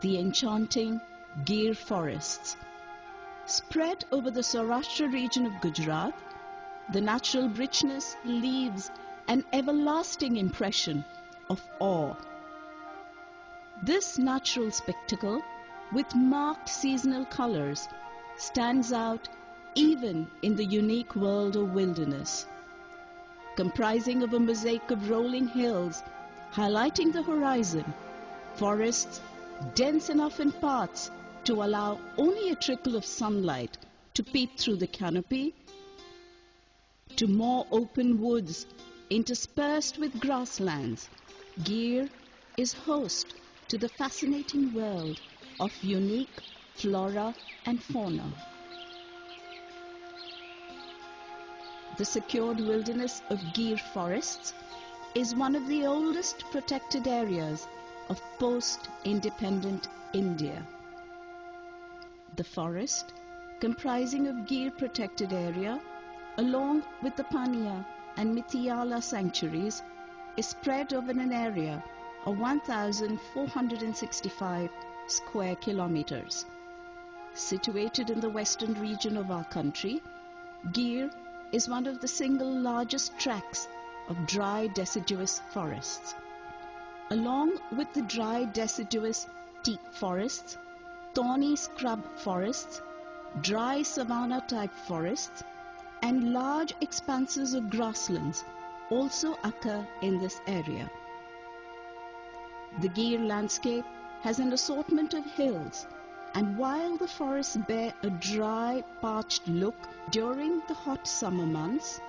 the enchanting Gir forests. Spread over the Saurashtra region of Gujarat, the natural richness leaves an everlasting impression of awe. This natural spectacle, with marked seasonal colors, stands out even in the unique world of wilderness. Comprising of a mosaic of rolling hills highlighting the horizon, forests dense enough in parts to allow only a trickle of sunlight to peep through the canopy, to more open woods interspersed with grasslands, Gir is host to the fascinating world of unique flora and fauna. The secured wilderness of Gir forests is one of the oldest protected areas of post-independent India. The forest, comprising of Gir protected area, along with the Pania and Mitiyala sanctuaries, is spread over an area of 1,465 square kilometers. Situated in the western region of our country, Gir is one of the single largest tracts of dry deciduous forests. Along with the dry deciduous teak forests, thorny scrub forests, dry savanna type forests, and large expanses of grasslands also occur in this area. The Gir landscape has an assortment of hills, and while the forests bear a dry, parched look during the hot summer months,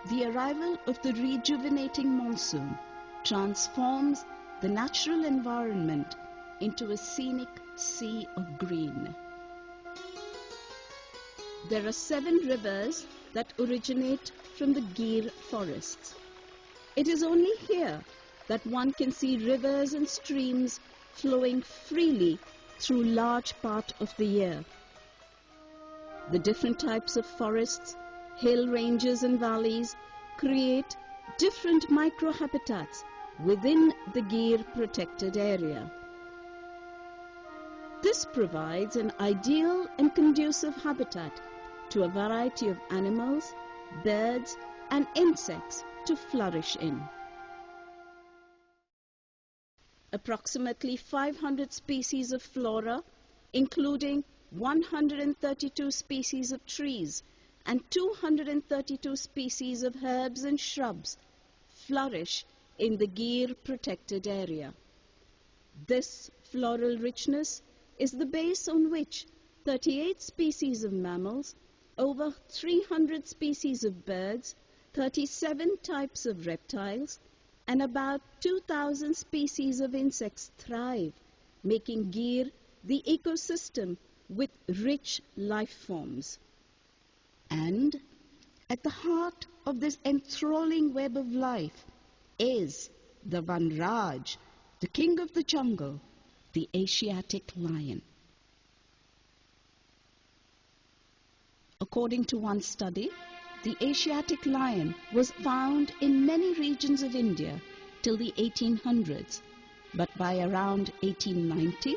the arrival of the rejuvenating monsoon transforms the natural environment into a scenic sea of green. There are 7 rivers that originate from the Gir forests. It is only here that one can see rivers and streams flowing freely through large part of the year. The different types of forests, hill ranges and valleys create different microhabitats within the Gir protected area. This provides an ideal and conducive habitat to a variety of animals, birds and insects to flourish in. Approximately 500 species of flora, including 132 species of trees and 232 species of herbs and shrubs, flourish in the Gir protected area. This floral richness is the base on which 38 species of mammals, over 300 species of birds, 37 types of reptiles, and about 2,000 species of insects thrive, making Gir the ecosystem with rich life forms. And at the heart of this enthralling web of life is the Vanraj, the king of the jungle, the Asiatic lion. According to one study, the Asiatic lion was found in many regions of India till the 1800s, but by around 1890,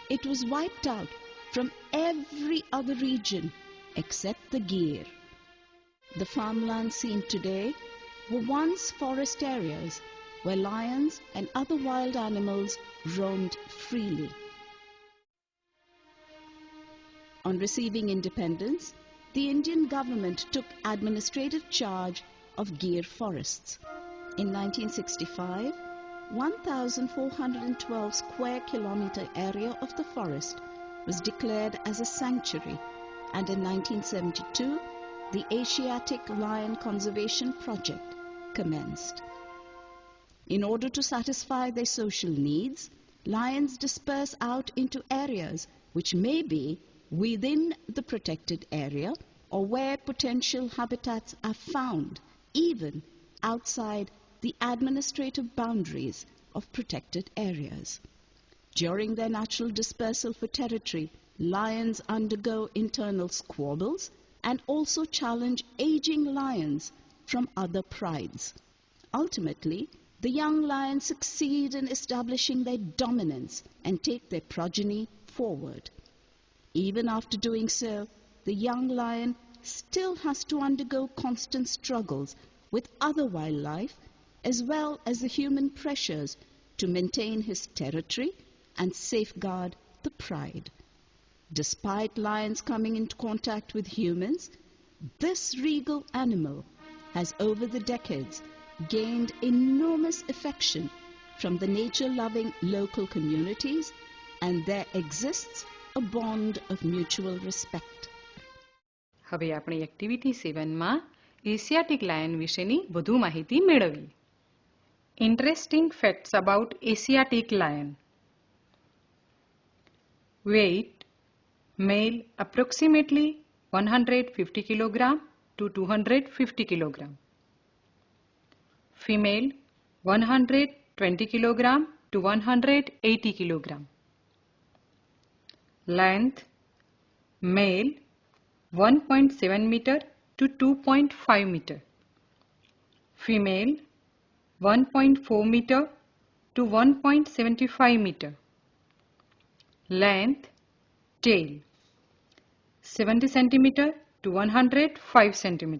it was wiped out from every other region except the Gir. The farmlands seen today were once forest areas where lions and other wild animals roamed freely. On receiving independence, the Indian government took administrative charge of Gir forests. In 1965, 1,412 square kilometer area of the forest was declared as a sanctuary, and in 1972, the Asiatic Lion Conservation Project commenced. In order to satisfy their social needs, lions disperse out into areas which may be within the protected area or where potential habitats are found, even outside the administrative boundaries of protected areas. During their natural dispersal for territory, lions undergo internal squabbles and also challenge aging lions from other prides. Ultimately, The young lions succeed in establishing their dominance and take their progeny forward. Even after doing so, the young lion still has to undergo constant struggles with other wildlife as well as the human pressures to maintain his territory and safeguard the pride. Despite lions coming into contact with humans, this regal animal has over the decades gained enormous affection from the nature-loving local communities, and there exists a bond of mutual respect. હવે આપણે activity 7 માં Asiatic lion વિશેની વધુ માહિતી મેળવી. Interesting facts about Asiatic lion. Weight: male approximately 150 kg to 250 kg. Female 120 kg to 180 kg. Length: male 1.7 meter to 2.5 meter. Female 1.4 meter to 1.75 meter. Length: tail 70 cm to 105 cm.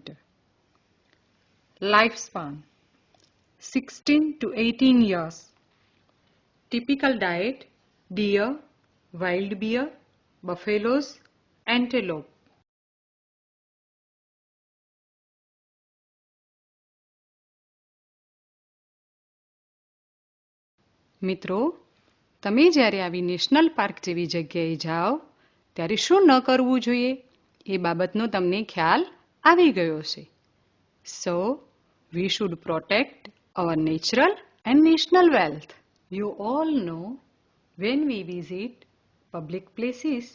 Lifespan 16 to 18 years. Typical diet: deer, wild bear, buffaloes, antelope. મિત્રો, તમે જ્યારે આવી national park જેવી જગ્યાએ જાઓ ત્યારે શું ન કરવું જોઈએ એ બાબતનો તમને ખ્યાલ આવી ગયો છે. So, we should protect our natural and national wealth. You all know, when we visit public places,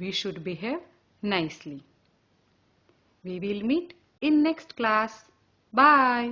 we should behave nicely. We will meet in next class. Bye.